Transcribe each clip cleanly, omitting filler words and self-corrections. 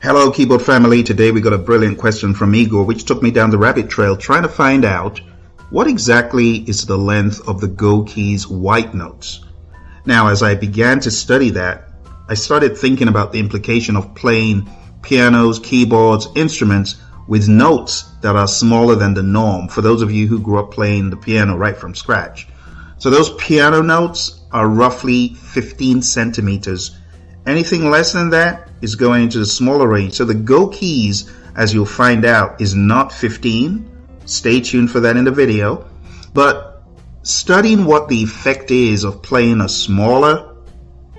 Hello, keyboard family. Today we got a brilliant question from Igor, which took me down the rabbit trail trying to find out what exactly is the length of the Go keys white notes. Now, as I began to study that, I started thinking about the implication of playing pianos, keyboards, instruments with notes that are smaller than the norm, for those of you who grew up playing the piano right from scratch. So those piano notes are roughly 15 centimeters. Anything less than that is going into the smaller range. So the Go keys, as you'll find out, is not 15. Stay tuned for that in the video. But studying what the effect is of playing a smaller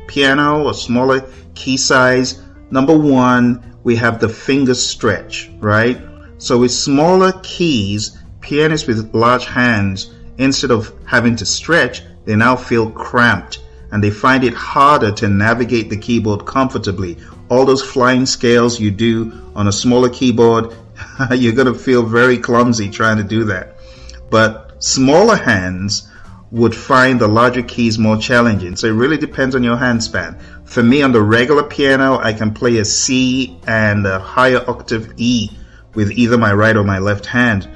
piano, a smaller key size, number one, we have the finger stretch, right? So with smaller keys, pianists with large hands, instead of having to stretch, they now feel cramped and they find it harder to navigate the keyboard comfortably. All those flying scales you do on a smaller keyboard, you're going to feel very clumsy trying to do that. But smaller hands would find the larger keys more challenging. So it really depends on your hand span. For me, on the regular piano, I can play a C and a higher octave E with either my right or my left hand.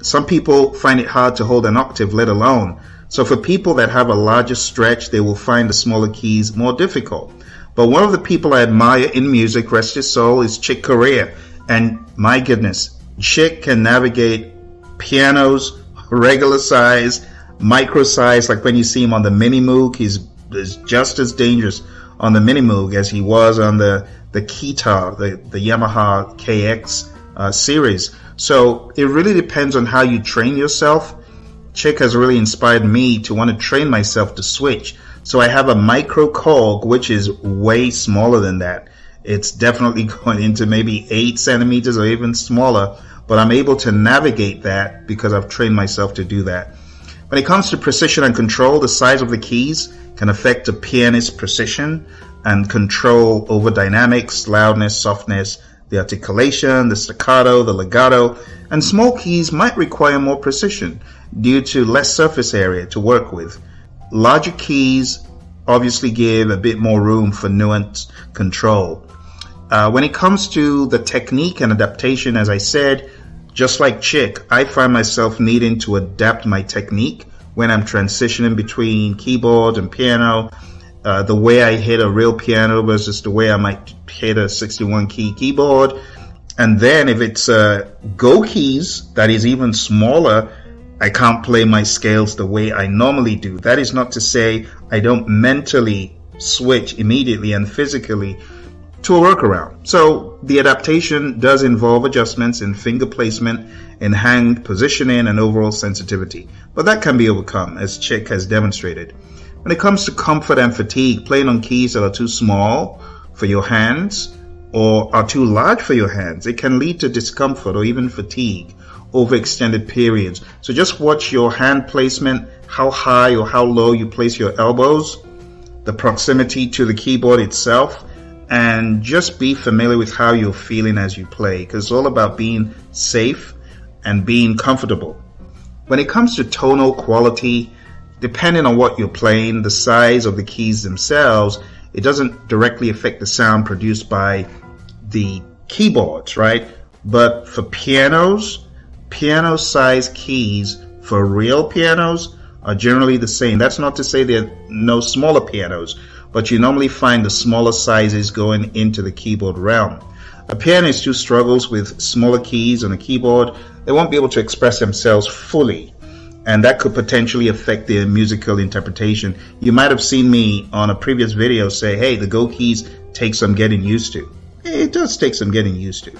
Some people find it hard to hold an octave, let alone. So for people that have a larger stretch, they will find the smaller keys more difficult. But one of the people I admire in music, rest his soul, is Chick Corea. And my goodness, Chick can navigate pianos, regular size, micro size, like when you see him on the Mini Moog, he's just as dangerous on the Mini Moog as he was on the Keytar, the Yamaha KX series. So it really depends on how you train yourself. Chick has really inspired me to want to train myself to switch. So I have a micro Korg, which is way smaller than that. It's definitely going into maybe 8 centimeters or even smaller, but I'm able to navigate that because I've trained myself to do that. When it comes to precision and control, the size of the keys can affect a pianist's precision and control over dynamics, loudness, softness, the articulation, the staccato, the legato, and small keys might require more precision due to less surface area to work with. Larger keys obviously give a bit more room for nuanced control. When it comes to the technique and adaptation, as I said, just like Chick, I find myself needing to adapt my technique when I'm transitioning between keyboard and piano. The way I hit a real piano versus the way I might hit a 61 key keyboard. And then if it's Go keys that is even smaller, I can't play my scales the way I normally do. That is not to say I don't mentally switch immediately and physically to a workaround. So the adaptation does involve adjustments in finger placement, in hand positioning, and overall sensitivity. But that can be overcome, as Chick has demonstrated. When it comes to comfort and fatigue, playing on keys that are too small for your hands or are too large for your hands, it can lead to discomfort or even fatigue over extended periods. So just watch your hand placement, how high or how low you place your elbows, the proximity to the keyboard itself, and just be familiar with how you're feeling as you play, because it's all about being safe and being comfortable. When it comes to tonal quality, depending on what you're playing, the size of the keys themselves, it doesn't directly affect the sound produced by the keyboards, right? But for pianos, piano size keys for real pianos are generally the same. That's not to say there are no smaller pianos, but you normally find the smaller sizes going into the keyboard realm. A pianist who struggles with smaller keys on a keyboard, they won't be able to express themselves fully, and that could potentially affect their musical interpretation. You might have seen me on a previous video say, hey, the Go keys take some getting used to. It does take some getting used to,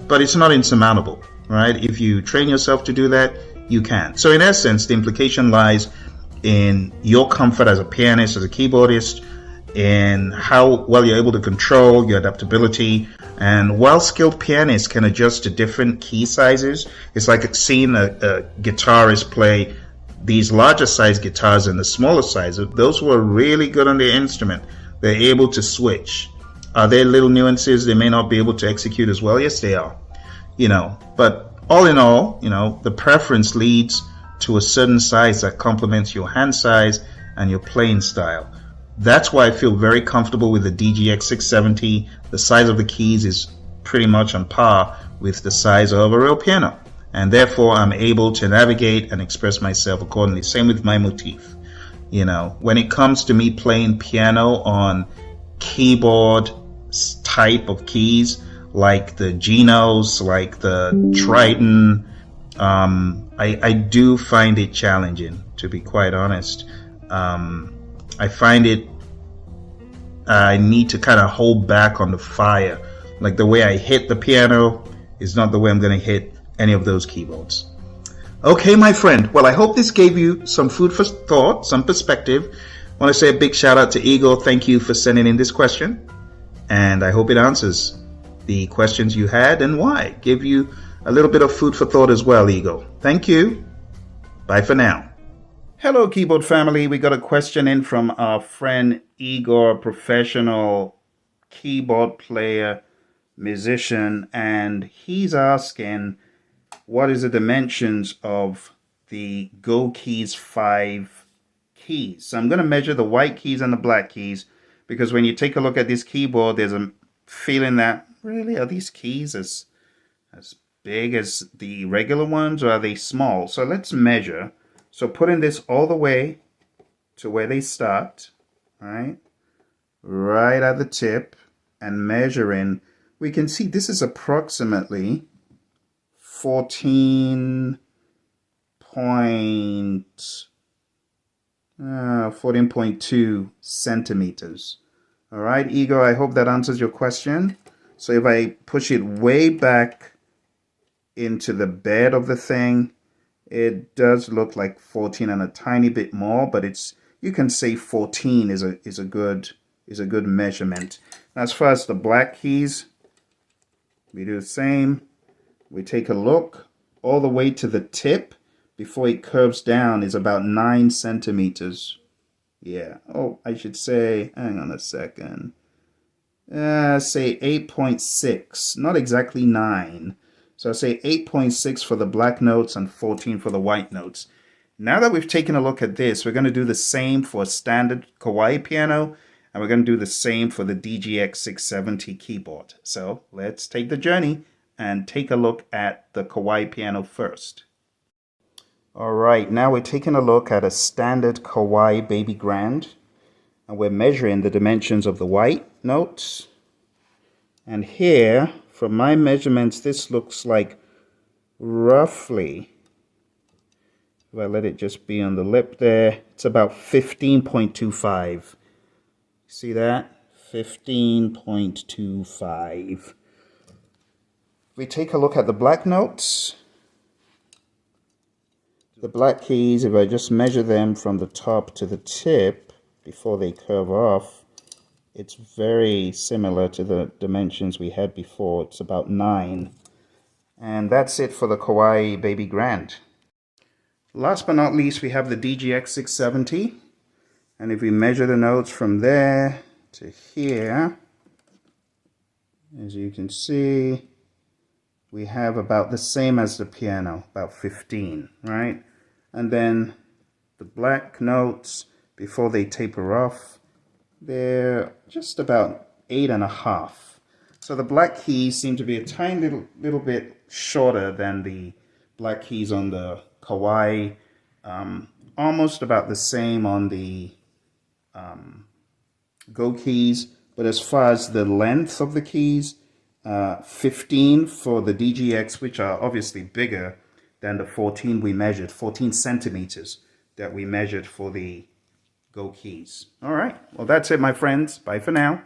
but it's not insurmountable, right? If you train yourself to do that, you can. So in essence, the implication lies in your comfort as a pianist, as a keyboardist, in how well you're able to control your adaptability. And while skilled pianists can adjust to different key sizes, it's like seeing a guitarist play these larger size guitars and the smaller size. Those who are really good on their instrument, they're able to switch. Are there little nuances they may not be able to execute as well? Yes, they are. But all in all, the preference leads to a certain size that complements your hand size and your playing style. That's why I feel very comfortable with the DGX 670. The size of the keys is pretty much on par with the size of a real piano, and therefore I'm able to navigate and express myself accordingly. Same with my motif. You know, when it comes to me playing piano on keyboard type of keys like the Genos, like the Triton, I do find it challenging, to be quite honest. I find it, I need to kind of hold back on the fire. Like the way I hit the piano is not the way I'm going to hit any of those keyboards. Okay, my friend. Well, I hope this gave you some food for thought, some perspective. I want to say a big shout out to Igor. Thank you for sending in this question. And I hope it answers the questions you had and why. Give you a little bit of food for thought as well, Igor. Thank you. Bye for now. Hello, keyboard family. We got a question in from our friend Igor, professional keyboard player, musician, and he's asking, what is the dimensions of the Go Keys 5 keys? So I'm going to measure the white keys and the black keys, because when you take a look at this keyboard, there's a feeling that, really, are these keys as big as the regular ones, or are they small? So let's measure. So putting this all the way to where they start, right at the tip, and measuring, we can see this is approximately 14.2 centimeters. All right, Igor, I hope that answers your question. So if I push it way back into the bed of the thing, it does look like 14 and a tiny bit more, but it's, you can say 14 is a good measurement. As far as the black keys, we do the same. We take a look all the way to the tip before it curves down is about 9 centimeters. Yeah. Oh, I should say, hang on a second. Say 8.6, not exactly 9. So I say 8.6 for the black notes and 14 for the white notes. Now that we've taken a look at this, we're going to do the same for a standard Kawai piano, and we're going to do the same for the DGX 670 keyboard. So let's take the journey and take a look at the Kawai piano first. All right, now we're taking a look at a standard Kawai Baby Grand, and we're measuring the dimensions of the white notes. And here, from my measurements, this looks like roughly, if I let it just be on the lip there, it's about 15.25. See that? 15.25. We take a look at the black notes. The black keys, if I just measure them from the top to the tip before they curve off, it's very similar to the dimensions we had before. It's about 9. And that's it for the Kawai Baby Grand. Last but not least, we have the DGX 670. And if we measure the notes from there to here, as you can see, we have about the same as the piano, about 15, right? And then the black notes, before they taper off, they're just about 8.5. So the black keys seem to be a tiny little bit shorter than the black keys on the Kawai, almost about the same on the Go keys, but as far as the length of the keys, 15 for the DGX, which are obviously bigger than the 14 we measured, 14 centimeters that we measured for the Go keys. All right, well, that's it, my friends. Bye for now.